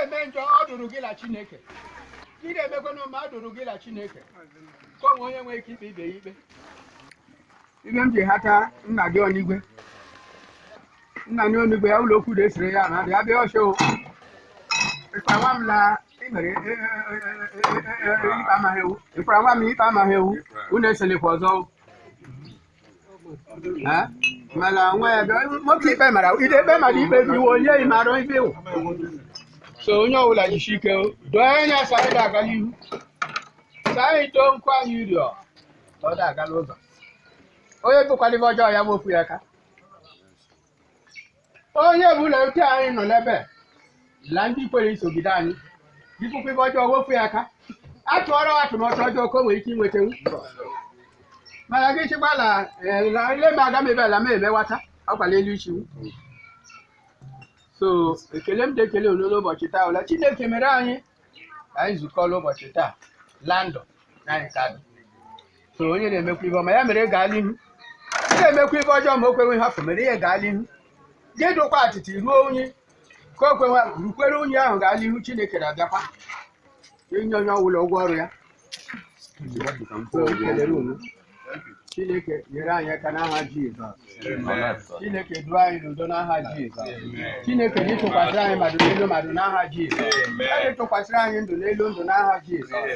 na-eme njọ ọ dụrụ gị la Chineke. Ị na-emekwa n'ụma ọ dụrụ gị la Chineke. Ka onye nwere ike ikpe ibe ya ikpe. Ibe m ji hata nna gị onigwe. Nna gị onigwe ya ụlọ okwu na-esere ya na ya bịa ọsọ. Ịkpa nwa m la imere ikpe amaghị ewu. Ịkpara nwa m ikpe amaghị ewu. Unu eselekwa ọzọ. Mana nwa ya bịa nwoke ikpe mara ikpe mara ikpe iwu onye ịmara ibe iwu. So onye ọbụla jisi ike doo anya sa anyị ga-aga n'ihu. Sa anyị too nkwa anyị rịọ ọ da-agala ụzọ. Onye bụkwara ibe ọjọọ ya wepụ ya aka. Onye bụla otu anyị nọ n'ebe la ndị kwere isogide anyị bipụkwa ibe ọjọọ wepụ ya aka. Atụọrọ atụmatụ ọjọọ ka o nwere ike inwetenwu. Mana gị chigbala ile m aga m ebe ala m emewata ọkwala elu ichiwu. So ekele m dị ekele unu n'ụbọchị taa ụla Chineke mere anyị zukọ n'ụbọchị taa landọ anyị ka dị. So onye na-emekwa ibe ọma ya mere gaa n'ihu. Na-emekwa ibe ọjọọ ma o kwewe hafụ mere ihe gaa n'ihu. Gị dụkwa atịtị ruo unyi ka o kwewe rukwere unyi ahụ gaa n'ihu Chineke na-abịakwa inye onye ọbụla ụgwọ ọrụ ya. Chineke nyere anyị aka n'aha Jizọs. Chineke duo anyị n'udo n'aha Jizọs. Chineke tụkwasịrị anyị mmadụ n'elu mmadụ n'aha Jizọs. Anyị tụkwasịrị anyị ndụ n'elu ndụ n'aha Jizọs.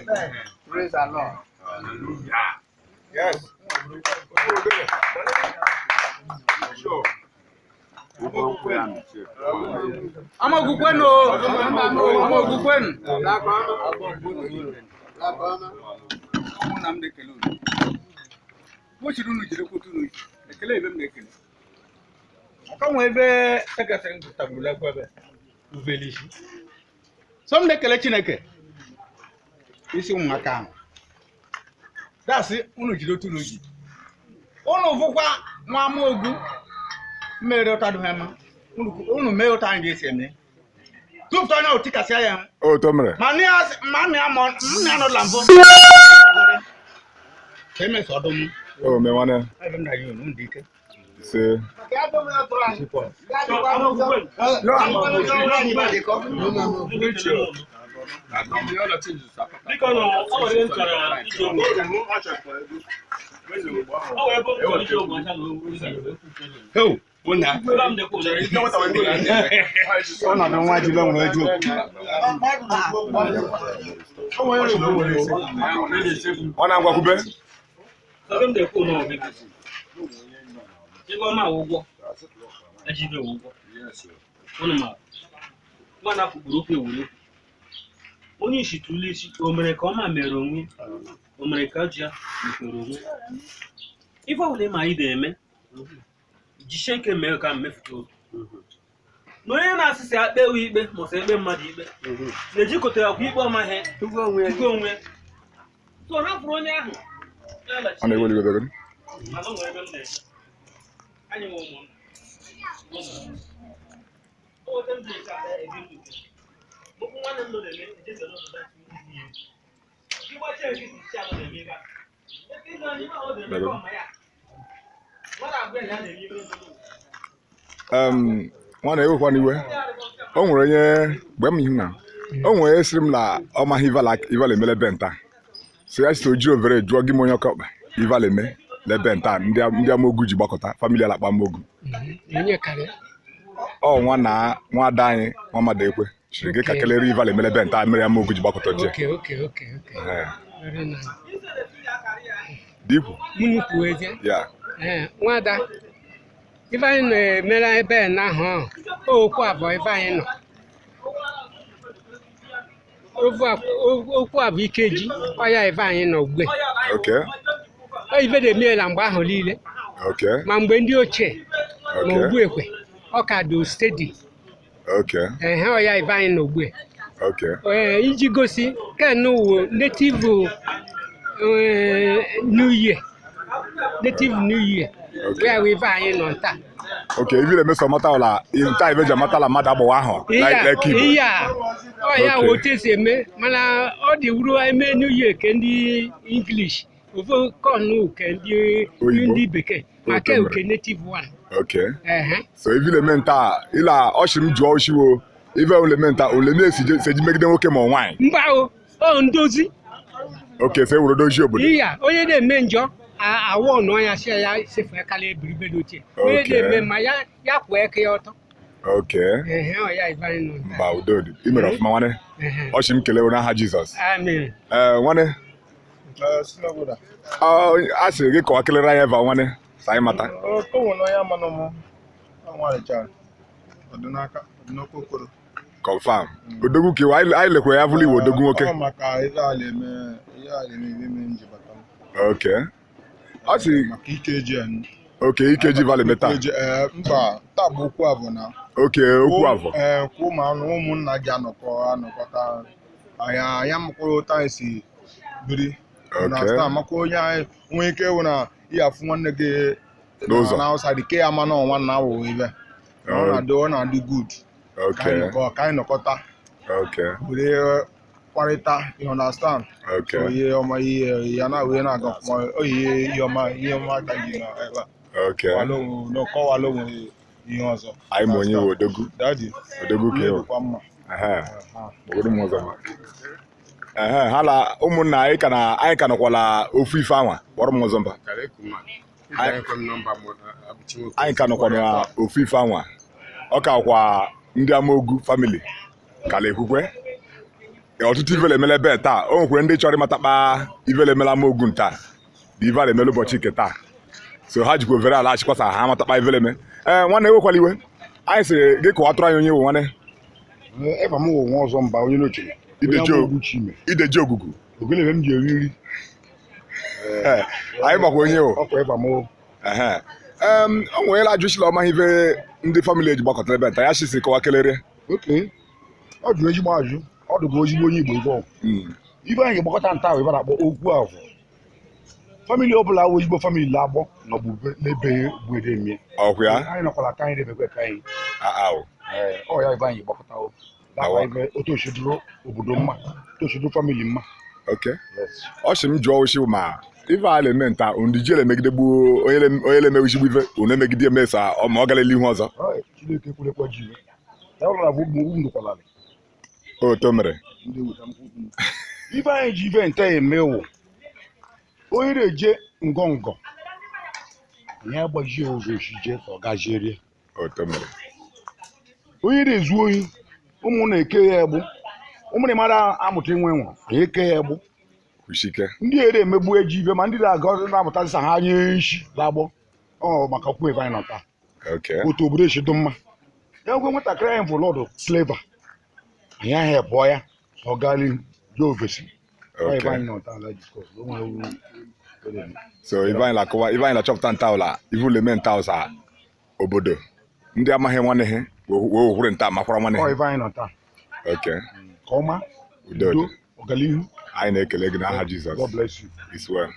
Praise the Lord. Yes. Amaogu kwenu. Amaogu kwenu. Mochiri unu jiri kwutu unu ekele ebe m na-ekele. Aka nwe ebe sekretary ngutagburu ekwe ebe uvelishi. So m na-ekele Chineke isi ụmụaka ahụ. Dasị unu jiri otu unu ji. Unu vụkwa nwa Amaogu mere ụta dị mma. Unu mee ụta anyị ga-esi eme. Tụpụta onye otikasị ya. O to mere. Ma nne anọla mbụ. Eme sọdụm. O me nwanne. Ebe m na yi unu ndị ike. Se. Ọnọdụ nwa ji lọnwere eju. Ọ na-agwakwube. Onye isi tụlee isi o mere ka ọma mere onwe o mere ka ji ya mekere onwe ife ọbụla ma anyị na-eme jisie ike mee ka mmefụta obi na onye na-asịsị akpa ewu ikpe ma ọ sị ekpe mmadụ ikpe na-ejikọtara akwa ikpe ọmaghị tugo onwe so hapụrụ onye ahụ Ọ na-ewe iwe bebe. mana o nwere ebe m na-eje anyị nwe ụmụ o weta m dị ka ebi ndụ okwu nwanne m nọ na-eme ejeze n'ụzọ gị gbachaa gị isi ala na-eme ebe a ebe ịnọ anyị ma ọ na-eme ọma ya mmadụ abụọ ya na-eme ibe Nwa na-ewekwa n'iwe. O nwere onye mgbe m ihu na o nwere sịrị m na ọ maghị ivala emele benta. So ya si oji overe jụọ gị m onye ọka ọkpa ivala eme lebe nta ndị Amaogu ji gbakọta famili alakpa Amaogu. Ọ nwa ada anyị nwa mmadụ ekwe chiri gị ka kelere ivala emele benta mere Amaogu ji gbakọta je. Dikwu. Ya. Nwada ife anyị na-emere ebe n'ahụ okwu abụọ ebe anyị nọ. Okwu abụ Ikeji ọya ebe anyị nọ ugbe. Ife na-emeela mgbe ahụ niile. Ma mgbe ndị ochie ma ogbu ekwe ọ ka dị stedi. Ọya ebe anyị nọ ugbe. Iji gosi ken uwe native New Year. Native New Year. Where we buy in on that. Okay, if you let me some matter la in time we mata la mada bo ahụ like keep. Yeah. Oh yeah, what is me? Mana all the uru I may New Year can the English. Over corn can the Hindi beke. Make native one. Okay. So if you let me ila oshim jo oshiwo ife ulementa uleme seji megide nwoke ma nwaanyị mba o ndozi oke se wuru dozi obodo iya onye na-eme njọ awọ nọ ya si ya sefu ekala ebiribe ochie onye na-eme ma ya kwụ eke ya ọtọ oke ọ ya ife anyị nọ mba udodi imere ọfụma nwanne ọchị m kelee n'aha Jizọs amen nwanne a sịrị gị kọwa kelere anyị eva nwanne sa anyị mata confirm odogwu kewa anyị lekwara ya bụrụ iwe odogwu nwoke oke ọ sị oke Ikeji Valley meta mba taa bụ okwu avọ na oke okwu avọ kwụ ma ụmụnna gị anọkọta anya mkpụrụ ụta anyị si biri na makwa onye anyị nwee ike ịwụ na ihe afụ nwanne gị n'ụzọ na outside ke ya ma na ọnwa na awụ ibe ọ na-adị good ka anyị nọkọta were kwarịta you understand ihe ọma ihe ya na wee na-aga ọfụma ihe ọma ka gị na ebe a n'ọkọwala onwe ihe ọzọ anyị ma onye odogwu ka mma ha la ụmụnna anyị ka nọkwala ofu ife anwa kpọrọ m ọzọ mba anyị ka nọkwara ofu ife anwa ọ ka kwa ndị amaogu famili kala ekwukwe ọtụtụ ivele emele ebe taa o nwekwere ndị chọrọ ịmatakpa ivele emele amaogu ntaa bụ ivele emele ụbọchị nke taa so ha jikwa overe ala achịkwasa ha amatakpa ivele eme nwanne ewekwala iwe anyị sịrị gị kọwatụrụ anyị onye iwu nwanne ebe m wụ nwa ọzọ mba onye n'oche ideji ogugu ogele ebe m ji eri nri anyị makwa onye iwu ọkwa ebe m o nweela ajụchila ọma ive ndị famili eji gbakọtara ebe taa ya chisi kọwa kelere ọ jụrụ ezigbo ajụ ọ dụbụ ezigbo onye Igbo ibe anyị gbakọta nta ahụ ebe na-akpọ okwu avọ famili ọbụla wụ ezigbo famili na-agbọ nọbụ n'ebe gbedemie ọkwa ya anyị nọkwara ka anyị na-emekwe ka anyị ọ ya ebe anyị gbakọtawo otu osidoro obodo mma otu osidoro famili mma ọ sị m jụọ oshi ma ife a na-eme nta ndị ji emegide gbuo onye na-emewe isigbu ife unu emegide emesa ma ọ gara ihu ọzọ Chineke kwurekwa ji ya ụlọ na bụ ndokwala oto mere ife anyị ji ife nta emewo onye na-eje ngọngọ ya agbajie ụzọ osije ka ọ gajiere oto mere onye na-ezu ohi ụmụ na-eke ya egbu ụmụ na-emara amụta inwe nwụrụ na-eke ya egbu ndị ere emegbu eji ibe ma ndị na-aga na-amụta sa ha anya nshi lagbọ maka okwu ebe anyị nọ taa otu obodo echido mma ya gwe nwatakịrị anyị bụ lọdụ sleva anyị ahụ ebụọ ya ọ gali je ovesi ebe anyị nọ taa so ibe anyị na-achọpụta nta ụla ivu leme nta ụsa obodo ndị amaghị nwanne ha wee okwure nta makwara nwanne ha ebe anyị nọ taa ka ọma udo ọganihu anyị na-ekele gị n'aha Jizọs. God bless you. It's well.